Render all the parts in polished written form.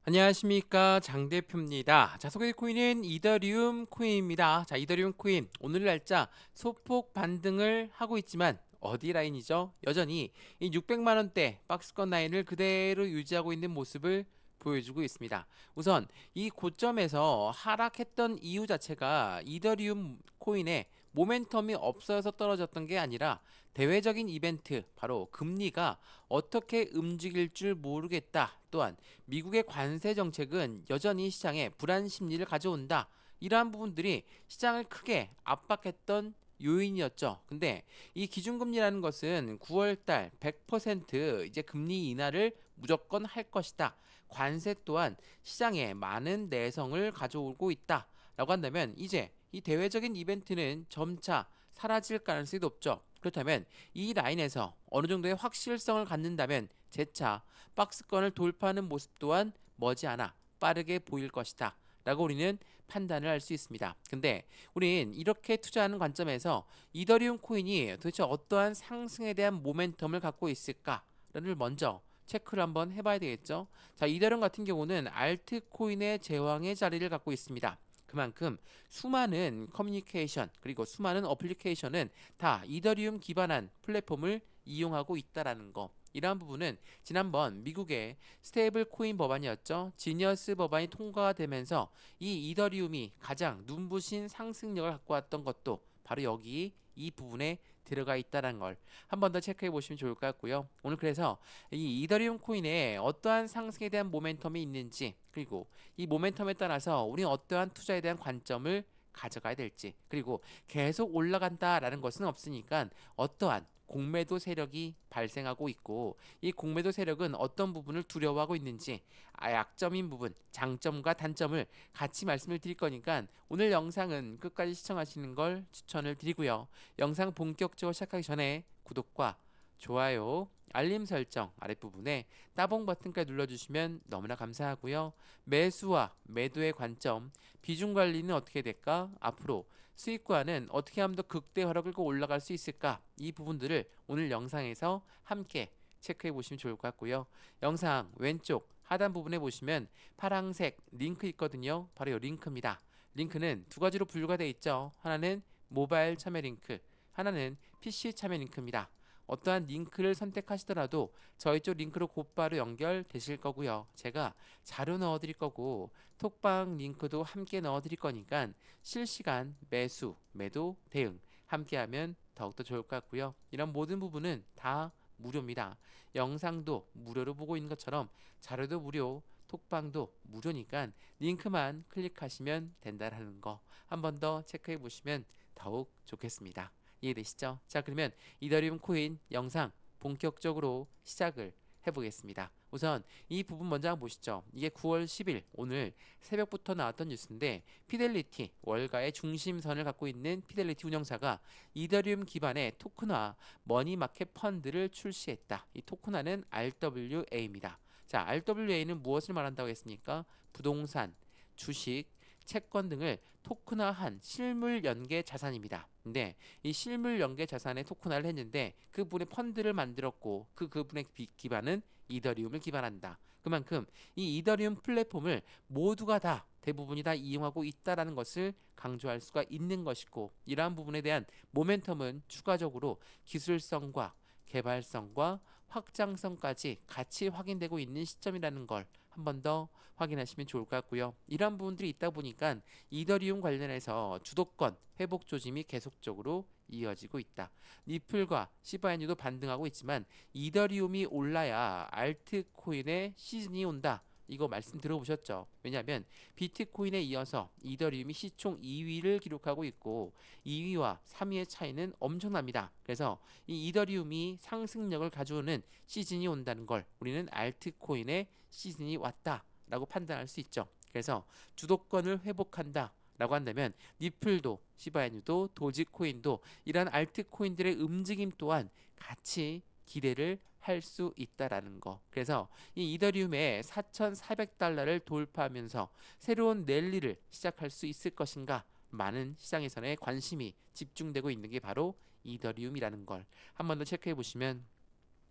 안녕하십니까, 장 대표입니다. 자, 소개 코인은 이더리움 코인입니다. 자, 이더리움 코인 오늘 날짜 소폭 반등을 하고 있지만 어디 라인이죠? 여전히 이 600만 원대 박스권 라인을 그대로 유지하고 있는 모습을 보여주고 있습니다. 우선 이 고점에서 하락했던 이유 자체가 이더리움 코인의 모멘텀이 없어서 떨어졌던 게 아니라 대외적인 이벤트, 바로 금리가 어떻게 움직일 줄 모르겠다. 또한 미국의 관세 정책은 여전히 시장에 불안 심리를 가져온다. 이러한 부분들이 시장을 크게 압박했던 요인이었죠. 근데 이 기준금리라는 것은 9월달 100% 이제 금리 인하를 무조건 할 것이다. 관세 또한 시장에 많은 내성을 가져오고 있다. 라고 한다면 이제 이 대외적인 이벤트는 점차 사라질 가능성이 높죠. 그렇다면 이 라인에서 어느 정도의 확실성을 갖는다면 재차 박스권을 돌파하는 모습 또한 머지않아 빠르게 보일 것이다. 라고 우리는 판단을 할 수 있습니다. 근데 우린 이렇게 투자하는 관점에서 이더리움 코인이 도대체 어떠한 상승에 대한 모멘텀을 갖고 있을까를 먼저 체크를 한번 해봐야 되겠죠. 자, 이더리움 같은 경우는 알트코인의 제왕의 자리를 갖고 있습니다. 그만큼 수많은 커뮤니케이션 그리고 수많은 어플리케이션은 다 이더리움 기반한 플랫폼을 이용하고 있다라는 거. 이러한 부분은 지난번 미국의 스테이블 코인 법안이었죠. 지니어스 법안이 통과가 되면서 이 이더리움이 가장 눈부신 상승력을 갖고 왔던 것도 바로 여기 이 부분에 들어가 있다는 걸 한 번 더 체크해 보시면 좋을 것 같고요. 오늘 그래서 이 이더리움 코인에 어떠한 상승에 대한 모멘텀이 있는지, 그리고 이 모멘텀에 따라서 우리는 어떠한 투자에 대한 관점을 가져가야 될지, 그리고 계속 올라간다라는 것은 없으니까 어떠한 공매도 세력이 발생하고 있고 이 공매도 세력은 어떤 부분을 두려워하고 있는지, 약점인 부분, 장점과 단점을 같이 말씀을 드릴 거니까 오늘 영상은 끝까지 시청하시는 걸 추천을 드리고요. 영상 본격적으로 시작하기 전에 구독과 좋아요, 알림 설정 아랫부분에 따봉 버튼까지 눌러주시면 너무나 감사하고요. 매수와 매도의 관점, 비중 관리는 어떻게 될까? 앞으로 수익과는 어떻게 하면 더 극대화로 끌고 올라갈 수 있을까? 이 부분들을 오늘 영상에서 함께 체크해 보시면 좋을 것 같고요. 영상 왼쪽 하단 부분에 보시면 파란색 링크 있거든요. 바로 이 링크입니다. 링크는 두 가지로 분류가 되어 있죠. 하나는 모바일 참여 링크, 하나는 PC 참여 링크입니다. 어떠한 링크를 선택하시더라도 저희 쪽 링크로 곧바로 연결되실 거고요. 제가 자료 넣어드릴 거고 톡방 링크도 함께 넣어드릴 거니까 실시간 매수, 매도, 대응 함께하면 더욱더 좋을 것 같고요. 이런 모든 부분은 다 무료입니다. 영상도 무료로 보고 있는 것처럼 자료도 무료, 톡방도 무료니까 링크만 클릭하시면 된다는 거 한 번 더 체크해 보시면 더욱 좋겠습니다. 이해되시죠? 자, 그러면 이더리움 코인 영상 본격적으로 시작을 해보겠습니다. 우선 이 부분 먼저 한번 보시죠. 이게 9월 10일 오늘 새벽부터 나왔던 뉴스인데, 피델리티 월가의 중심선을 갖고 있는 피델리티 운영사가 이더리움 기반의 토큰화 머니마켓 펀드를 출시했다. 이 토큰화는 RWA입니다. 자, RWA는 무엇을 말한다고 했습니까? 부동산, 주식, 채권 등을 토큰화한 실물 연계 자산입니다. 근데 이 실물 연계 자산의 토큰화를 했는데 그분의 펀드를 만들었고 그분의 기반은 이더리움을 기반한다. 그만큼 이 이더리움 플랫폼을 모두가 다 대부분이 다 이용하고 있다라는 것을 강조할 수가 있는 것이고, 이러한 부분에 대한 모멘텀은 추가적으로 기술성과 개발성과 확장성까지 같이 확인되고 있는 시점이라는 걸 한 번 더 확인하시면 좋을 것 같고요. 이러한 부분들이 있다 보니까 이더리움 관련해서 주도권 회복 조짐이 계속적으로 이어지고 있다. 니플과 시바이뉴도 반등하고 있지만 이더리움이 올라야 알트코인의 시즌이 온다. 이거 말씀 들어보셨죠? 왜냐하면 비트코인에 이어서 이더리움이 시총 2위를 기록하고 있고 2위와 3위의 차이는 엄청납니다. 그래서 이 이더리움이 상승력을 가져오는 시즌이 온다는 걸 우리는 알트코인의 시즌이 왔다라고 판단할 수 있죠. 그래서 주도권을 회복한다 라고 한다면 니플도 시바이누도 도지코인도 이러한 알트코인들의 움직임 또한 같이 기대를 할 수 있다라는 거. 그래서 이 이더리움의 4,400달러를 돌파하면서 새로운 랠리를 시작할 수 있을 것인가? 많은 시장에서의 관심이 집중되고 있는 게 바로 이더리움이라는 걸 한 번 더 체크해 보시면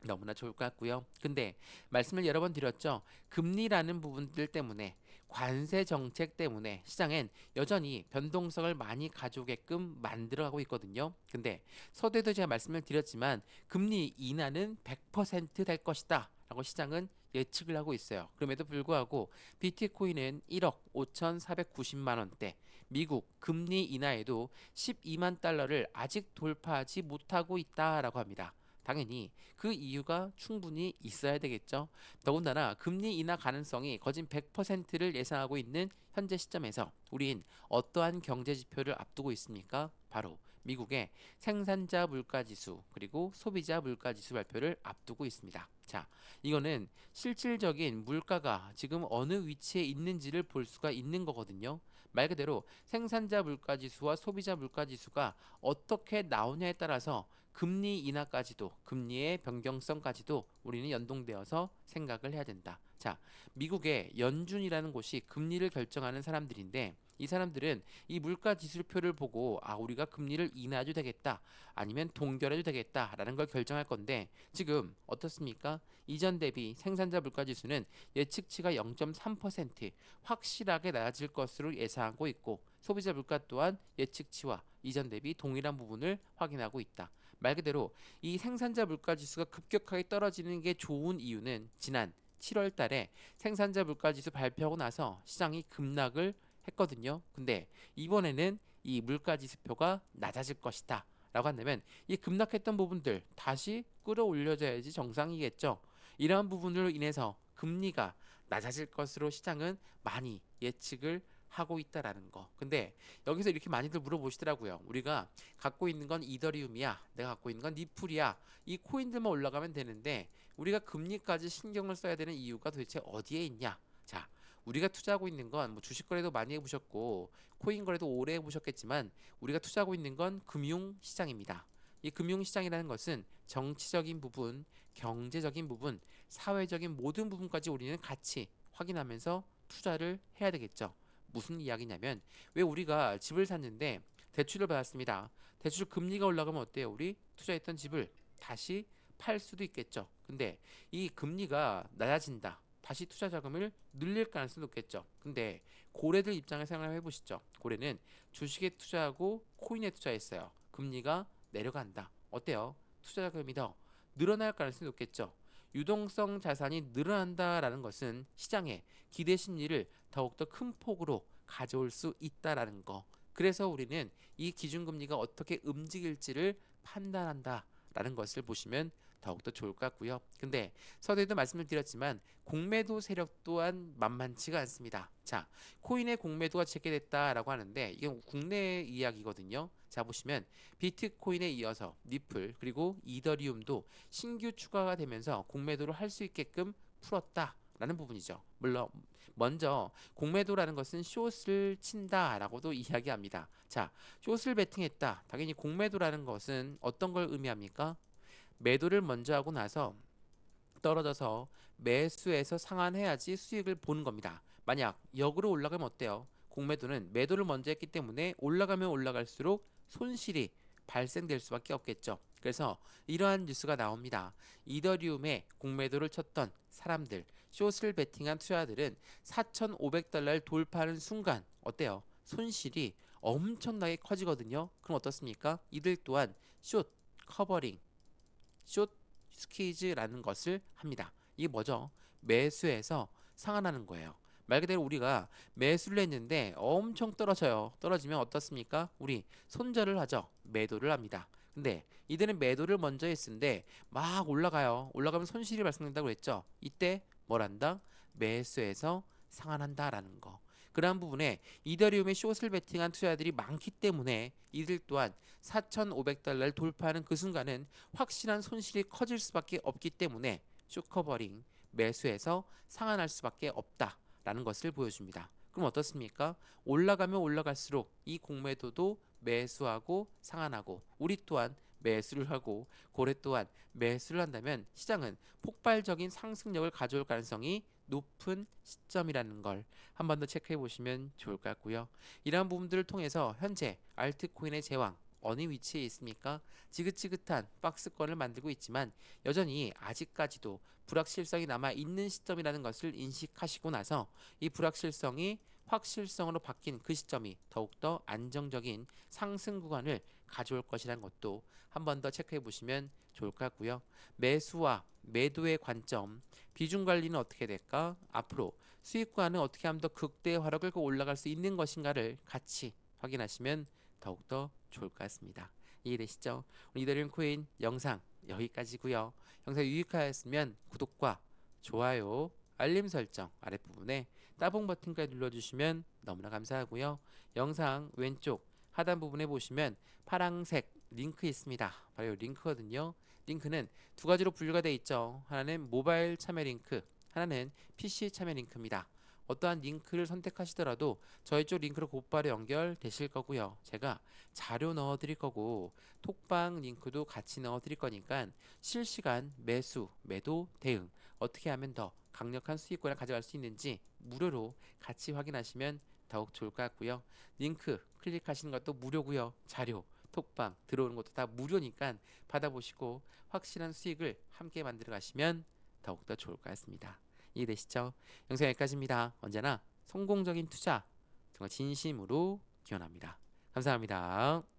너무나 좋을 것 같고요. 근데 말씀을 여러 번 드렸죠. 금리라는 부분들 때문에 관세 정책 때문에 시장엔 여전히 변동성을 많이 가져오게끔 만들어가고 있거든요. 근데 서두에도 제가 말씀을 드렸지만 금리 인하는 100%될 것이다 라고 시장은 예측을 하고 있어요. 그럼에도 불구하고 비트코인은 1억 5,490만 원대, 미국 금리 인하에도 12만 달러를 아직 돌파하지 못하고 있다라고 합니다. 당연히 그 이유가 충분히 있어야 되겠죠. 더군다나 금리 인하 가능성이 거진 100%를 예상하고 있는 현재 시점에서 우린 어떠한 경제 지표를 앞두고 있습니까? 바로 미국의 생산자 물가 지수 그리고 소비자 물가 지수 발표를 앞두고 있습니다. 자, 이거는 실질적인 물가가 지금 어느 위치에 있는지를 볼 수가 있는 거거든요. 말 그대로 생산자 물가 지수와 소비자 물가 지수가 어떻게 나오냐에 따라서 금리 인하까지도 금리의 변경성까지도 우리는 연동되어서 생각을 해야 된다. 자, 미국의 연준이라는 곳이 금리를 결정하는 사람들인데 이 사람들은 이 물가 지수표를 보고 우리가 금리를 인하해도 되겠다 아니면 동결해도 되겠다라는 걸 결정할 건데 지금 어떻습니까? 이전 대비 생산자 물가 지수는 예측치가 0.3% 확실하게 낮아질 것으로 예상하고 있고 소비자 물가 또한 예측치와 이전 대비 동일한 부분을 확인하고 있다. 말 그대로 이 생산자 물가 지수가 급격하게 떨어지는 게 좋은 이유는 지난 7월 달에 생산자 물가 지수 발표하고 나서 시장이 급락을 했거든요. 근데 이번에는 이 물가 지수표가 낮아질 것이다. 라고 한다면 이 급락했던 부분들 다시 끌어올려져야지 정상이겠죠. 이러한 부분으로 인해서 금리가 낮아질 것으로 시장은 많이 예측을 하고 있다라는 거. 근데 여기서 이렇게 많이들 물어보시더라고요. 우리가 갖고 있는 건 이더리움이야. 내가 갖고 있는 건 리플이야. 이 코인들만 올라가면 되는데 우리가 금리까지 신경을 써야 되는 이유가 도대체 어디에 있냐? 자, 우리가 투자하고 있는 건 뭐 주식 거래도 많이 해보셨고 코인 거래도 오래 해보셨겠지만 우리가 투자하고 있는 건 금융 시장입니다. 이 금융 시장이라는 것은 정치적인 부분, 경제적인 부분, 사회적인 모든 부분까지 우리는 같이 확인하면서 투자를 해야 되겠죠. 무슨 이야기냐면 왜 우리가 집을 샀는데 대출을 받았습니다. 대출 금리가 올라가면 어때요? 우리 투자했던 집을 다시 팔 수도 있겠죠. 근데 이 금리가 낮아진다. 다시 투자 자금을 늘릴 가능성이 높겠죠. 근데 고래들 입장을 생각해 보시죠. 고래는 주식에 투자하고 코인에 투자했어요. 금리가 내려간다. 어때요? 투자 자금이 더 늘어날 가능성이 높겠죠. 유동성 자산이 늘어난다라는 것은 시장의 기대 심리를 더욱더 큰 폭으로 가져올 수 있다라는 거. 그래서 우리는 이 기준금리가 어떻게 움직일지를 판단한다라는 것을 보시면 더욱더 좋을 것 같고요. 근데 서두에도 말씀을 드렸지만 공매도 세력 또한 만만치가 않습니다. 자, 코인의 공매도가 재개됐다라고 하는데 이게 국내 이야기거든요. 자, 보시면 비트코인에 이어서 리플 그리고 이더리움도 신규 추가가 되면서 공매도를 할 수 있게끔 풀었다라는 부분이죠. 물론 먼저 공매도라는 것은 숏을 친다라고도 이야기합니다. 자, 숏을 베팅했다. 당연히 공매도라는 것은 어떤 걸 의미합니까? 매도를 먼저 하고 나서 떨어져서 매수해서 상환해야지 수익을 보는 겁니다. 만약 역으로 올라가면 어때요? 공매도는 매도를 먼저 했기 때문에 올라가면 올라갈수록 손실이 발생될 수밖에 없겠죠. 그래서 이러한 뉴스가 나옵니다. 이더리움에 공매도를 쳤던 사람들, 숏을 베팅한 투자들은 4,500달러를 돌파하는 순간 어때요? 손실이 엄청나게 커지거든요. 그럼 어떻습니까? 이들 또한 숏 커버링 숏 스퀴즈라는 것을 합니다. 이게 뭐죠? 매수해서 상환하는 거예요. 말 그대로 우리가 매수를 했는데 엄청 떨어져요. 떨어지면 어떻습니까? 우리 손절을 하죠. 매도를 합니다. 근데 이들은 매도를 먼저 했는데 막 올라가요. 올라가면 손실이 발생된다고 했죠. 이때 뭘 한다? 매수해서 상환한다라는 거. 그러한 부분에 이더리움의 숏을 베팅한 투자들이 많기 때문에 이들 또한 4,500달러를 돌파하는 그 순간은 확실한 손실이 커질 수밖에 없기 때문에 숏커버링 매수해서 상환할 수밖에 없다라는 것을 보여줍니다. 그럼 어떻습니까? 올라가면 올라갈수록 이 공매도도 매수하고 상환하고 우리 또한 매수를 하고 고래 또한 매수를 한다면 시장은 폭발적인 상승력을 가져올 가능성이 높은 시점이라는 걸 한 번 더 체크해 보시면 좋을 것 같고요. 이러한 부분들을 통해서 현재 알트코인의 제왕 어느 위치에 있습니까? 지긋지긋한 박스권을 만들고 있지만 여전히 아직까지도 불확실성이 남아 있는 시점이라는 것을 인식하시고 나서 이 불확실성이 확실성으로 바뀐 그 시점이 더욱더 안정적인 상승 구간을 가져올 것이라는 것도 한 번 더 체크해 보시면 좋을 것 같고요. 매수와 매도의 관점, 비중 관리는 어떻게 될까? 앞으로 수익과는 어떻게 하면 더 극대화로 끌고 올라갈 수 있는 것인가를 같이 확인하시면 더욱더 좋을 것 같습니다. 이해되시죠? 오늘 이더리움 코인 영상 여기까지고요. 영상 유익하였으면 구독과 좋아요, 알림 설정 아랫부분에 따봉 버튼까지 눌러주시면 너무나 감사하고요. 영상 왼쪽 하단 부분에 보시면 파란색 링크 있습니다. 바로 이 링크거든요. 링크는 두 가지로 분류가 되어 있죠. 하나는 모바일 참여 링크, 하나는 PC 참여 링크입니다. 어떠한 링크를 선택하시더라도 저희 쪽 링크로 곧바로 연결되실 거고요. 제가 자료 넣어 드릴 거고 톡방 링크도 같이 넣어 드릴 거니까 실시간 매수, 매도 대응 어떻게 하면 더 강력한 수익권을 가져갈 수 있는지 무료로 같이 확인하시면 더욱 좋을 것 같고요. 링크 클릭하시는 것도 무료고요. 자료, 톡방 들어오는 것도 다 무료니까 받아보시고 확실한 수익을 함께 만들어 가시면 더욱더 좋을 것 같습니다. 이해되시죠? 영상 여기까지입니다. 언제나 성공적인 투자 정말 진심으로 기원합니다. 감사합니다.